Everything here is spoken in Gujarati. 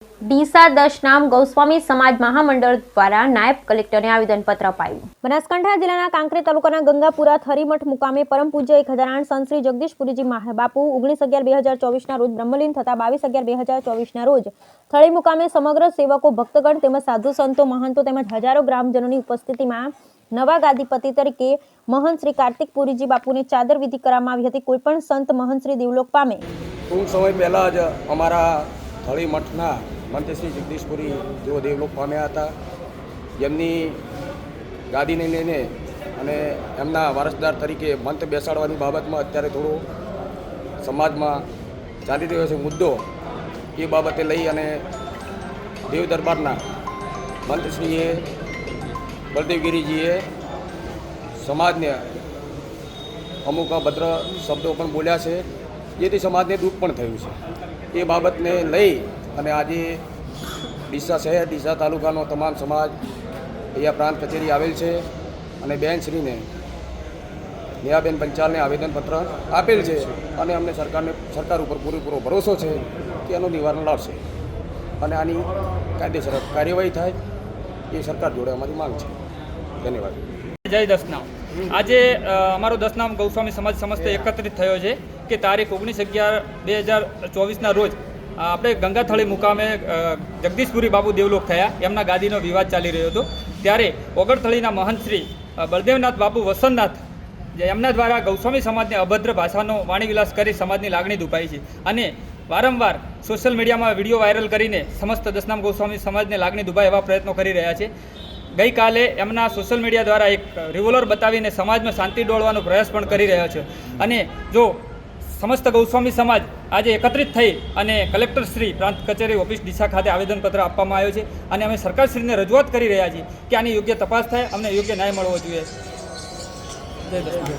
ડીસા દશનામ ગૌસ્વામી સમાજ મહામંડળ દ્વારા નાયબ કલેક્ટરને આવેદનપત્ર અપાયું। બનાસકાંઠા જિલ્લાના કાંકરેજ તાલુકાના ગંગાપુરા થરીમઠ મુકામે પરમ પૂજ્ય 1008 સંત શ્રી જગદીશપુરીજી બાપુ 19/11/2024 રોજ બ્રહ્મલીન થતા 22/11/2024 રોજ થળી મુકામે સમગ્ર સેવકો ભક્તગણ તેમજ સાધુ સંતો મહંતો તેમજ હજારો ગ્રામજનોની ઉપસ્થિતિમાં નવા ગાદીપતિ તરીકે મહંત શ્રી કાર્તિક પુરીજી બાપુને ચાદર વિધિ કરવામાં આવી હતી। કોઈપણ સંત મહંત શ્રી દેવલોક પામે। ટૂંક સમય પહેલાં જ અમારા થળી મઠના મંત શ્રી જગદીશપુરી જેઓ દેવલોક પામ્યા હતા। એમની ગાદીને લઈને અને એમના વારસદાર તરીકે મંત બેસાડવાની બાબતમાં અત્યારે થોડો સમાજમાં ચાલી રહ્યો છે મુદ્દો। એ બાબતે લઈ અને દેવ દરબારના મંત્રીશ્રીએ બળદેવગીરીજીએ સમાજને અમુક અભદ્ર શબ્દો પણ બોલ્યા છે, જેથી સમાજને દુઃખ પણ થયું છે। એ બાબતને લઈ અને આજે ડીસા શહેર ડીસા તાલુકાનો તમામ સમાજ અહીંયા પ્રાંત કચેરી આવેલ છે અને બેનશ્રીને નેહાબેન પંચાલને આવેદનપત્ર આપેલ છે અને અમને સરકાર ઉપર પૂરેપૂરો ભરોસો છે કે એનું નિવારણ લાવશે અને આની કાયદેસર કાર્યવાહી થાય એ સરકાર જોડે અમારી માંગ છે। ધન્યવાદ। જય દશનામ। આજે અમારો દશનામ ગૌસ્વામી સમાજ સમસ્ત એકત્રિત થયો છે કે તારીખ 19/11/2024ના રોજ આપણે ગંગાથળી મુકામે જગદીશપુરી બાપુ દેવલોક થયા। એમના ગાદીનો વિવાદ ચાલી રહ્યો હતો, ત્યારે ઓગણથળીના મહંત શ્રી બળદેવનાથ બાપુ વસંતનાથ એમના દ્વારા ગૌસ્વામી સમાજને અભદ્ર ભાષાનો વાણીવિલાસ કરી સમાજની લાગણી દુભાઈ છે અને વારંવાર સોશિયલ મીડિયામાં વિડીયો વાયરલ કરીને સમસ્ત દશનામ ગૌસ્વામી સમાજને લાગણી દુભાય એવા પ્રયત્નો કરી રહ્યા છે। ગઈકાલે એમના સોશિયલ મીડિયા દ્વારા એક રિવોલ્વર બતાવીને સમાજમાં શાંતિ ડોળવાનો પ્રયાસ પણ કરી રહ્યા છે અને જો સમસ્ત ગૌસ્વામી સમાજ આજે એકત્રિત થઈ અને કલેક્ટર શ્રી પ્રાંત કચેરી ઓફિસ ડીસા ખાતે આવેદનપત્ર આપવામાં આવ્યો છે અને અમે સરકારશ્રીને રજૂઆત કરી રહ્યા છીએ કે આની યોગ્ય તપાસ થાય, અમને યોગ્ય ન્યાય મળવો જોઈએ। જય દશનામ।